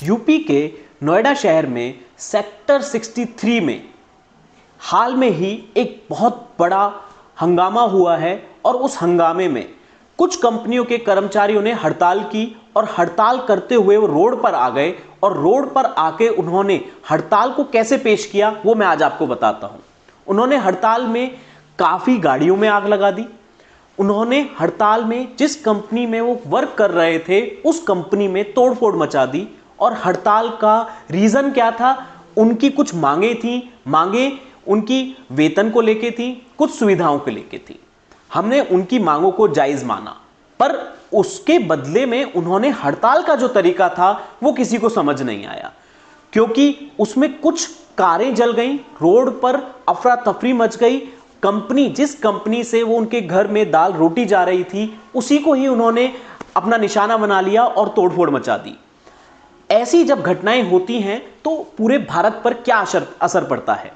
UP के नोएडा शहर में सेक्टर 63 में हाल में ही एक बहुत बड़ा हंगामा हुआ है और उस हंगामे में कुछ कंपनियों के कर्मचारियों ने हड़ताल की और हड़ताल करते हुए वो रोड पर आ गए और रोड पर आके उन्होंने हड़ताल को कैसे पेश किया वो मैं आज आपको बताता हूं। उन्होंने हड़ताल में काफी गाड़ियों में आग लगा दी। उन्होंने हड़ताल में जिस कंपनी में वो वर्क कर रहे थे उस कंपनी में तोड़फोड़ मचा दी। और हड़ताल का रीजन क्या था? उनकी कुछ मांगे थी, मांगे उनकी वेतन को लेके थी, कुछ सुविधाओं को लेके थी। हमने उनकी मांगों को जायज माना, पर उसके बदले में उन्होंने हड़ताल का जो तरीका था वो किसी को समझ नहीं आया, क्योंकि उसमें कुछ कारें जल गईं, रोड पर अफरा तफरी मच गई। कंपनी, जिस कंपनी से वो उनके घर में दाल रोटी जा रही थी, उसी को ही उन्होंने अपना निशाना बना लिया और तोड़फोड़ मचा दी। ऐसी जब घटनाएं होती हैं तो पूरे भारत पर क्या असर पड़ता है?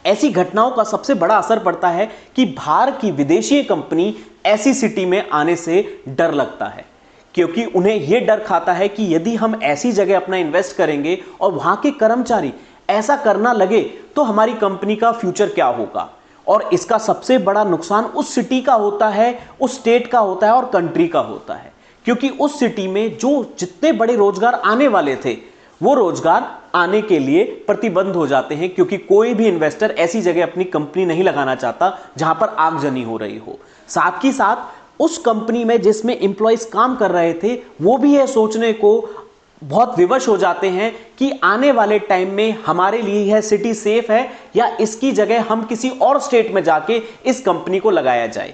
ऐसी घटनाओं का सबसे बड़ा असर पड़ता है कि बाहर की विदेशी कंपनी ऐसी सिटी में आने से डर लगता है, क्योंकि उन्हें यह डर खाता है कि यदि हम ऐसी जगह अपना इन्वेस्ट करेंगे और वहां के कर्मचारी ऐसा करना लगे तो हमारी कंपनी का फ्यूचर क्या होगा। और इसका सबसे बड़ा नुकसान उस सिटी का होता है, उस स्टेट का होता है और कंट्री का होता है, क्योंकि उस सिटी में जो जितने बड़े रोजगार आने वाले थे वो रोजगार आने के लिए प्रतिबंध हो जाते हैं, क्योंकि कोई भी इन्वेस्टर ऐसी जगह अपनी कंपनी नहीं लगाना चाहता जहां पर आगजनी हो रही हो। साथ ही साथ उस कंपनी में जिसमें एम्प्लॉयज काम कर रहे थे वो भी यह सोचने को बहुत विवश हो जाते हैं कि आने वाले टाइम में हमारे लिए यह सिटी सेफ है या इसकी जगह हम किसी और स्टेट में जाके इस कंपनी को लगाया जाए।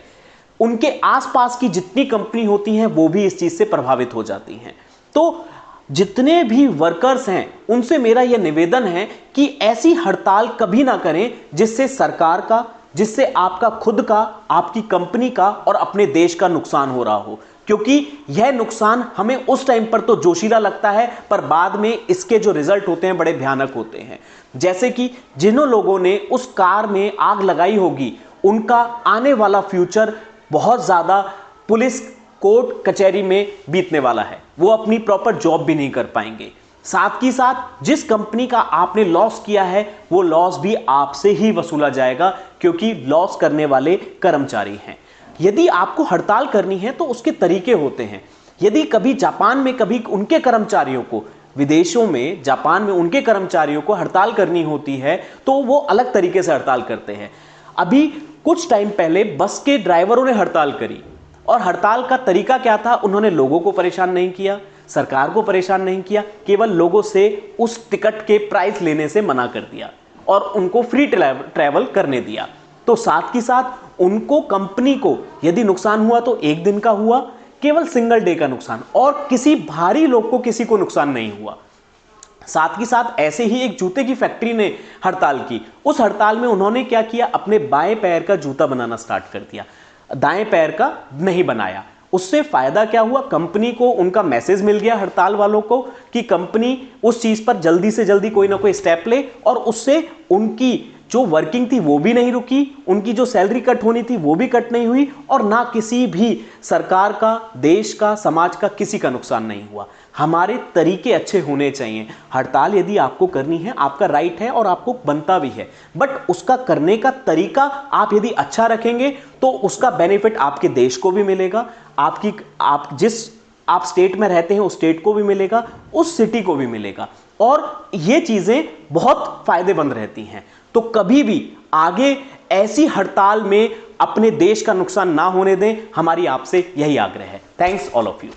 उनके आसपास की जितनी कंपनी होती हैं वो भी इस चीज से प्रभावित हो जाती हैं। तो जितने भी वर्कर्स हैं उनसे मेरा यह निवेदन है कि ऐसी हड़ताल कभी ना करें जिससे सरकार का, जिससे आपका खुद का, आपकी कंपनी का और अपने देश का नुकसान हो रहा हो, क्योंकि यह नुकसान हमें उस टाइम पर तो जोशीला लगता है पर बाद में इसके जो रिजल्ट होते हैं बड़े भयानक होते हैं। जैसे कि जिन लोगों ने उस कार में आग लगाई होगी उनका आने वाला फ्यूचर बहुत ज्यादा पुलिस कोर्ट कचहरी में बीतने वाला है, वो अपनी प्रॉपर जॉब भी नहीं कर पाएंगे। साथ ही साथ जिस कंपनी का आपने लॉस किया है वो लॉस भी आपसे ही वसूला जाएगा, क्योंकि लॉस करने वाले कर्मचारी हैं। यदि आपको हड़ताल करनी है तो उसके तरीके होते हैं। यदि कभी जापान में कभी उनके कर्मचारियों को, विदेशों में जापान में उनके कर्मचारियों को हड़ताल करनी होती है तो वो अलग तरीके से हड़ताल करते हैं। अभी कुछ टाइम पहले बस के ड्राइवरों ने हड़ताल करी और हड़ताल का तरीका क्या था? उन्होंने लोगों को परेशान नहीं किया, सरकार को परेशान नहीं किया, केवल लोगों से उस टिकट के प्राइस लेने से मना कर दिया और उनको फ्री ट्रैवल करने दिया। तो साथ ही साथ उनको, कंपनी को यदि नुकसान हुआ तो एक दिन का हुआ, केवल सिंगल डे का नुकसान, और किसी भारी लोग को किसी को नुकसान नहीं हुआ। साथ ही साथ ऐसे ही एक जूते की फैक्ट्री ने हड़ताल की। उस हड़ताल में उन्होंने क्या किया? अपने बाएं पैर का जूता बनाना स्टार्ट कर दिया, दाएं पैर का नहीं बनाया। उससे फायदा क्या हुआ? कंपनी को उनका मैसेज मिल गया हड़ताल वालों को कि कंपनी उस चीज पर जल्दी से जल्दी कोई ना कोई स्टेप ले, और उससे उनकी जो वर्किंग थी वो भी नहीं रुकी, उनकी जो सैलरी कट होनी थी वो भी कट नहीं हुई, और ना किसी भी सरकार का, देश का, समाज का किसी का नुकसान नहीं हुआ। हमारे तरीके अच्छे होने चाहिए। हड़ताल यदि आपको करनी है, आपका राइट है और आपको बनता भी है, बट उसका करने का तरीका आप यदि अच्छा रखेंगे तो उसका बेनिफिट आपके देश को भी मिलेगा, आप जिस स्टेट में रहते हैं उस स्टेट को भी मिलेगा, उस सिटी को भी मिलेगा, और ये चीजें बहुत फायदेमंद रहती हैं। तो कभी भी आगे ऐसी हड़ताल में अपने देश का नुकसान ना होने दें, हमारी आपसे यही आग्रह है। Thanks all of you.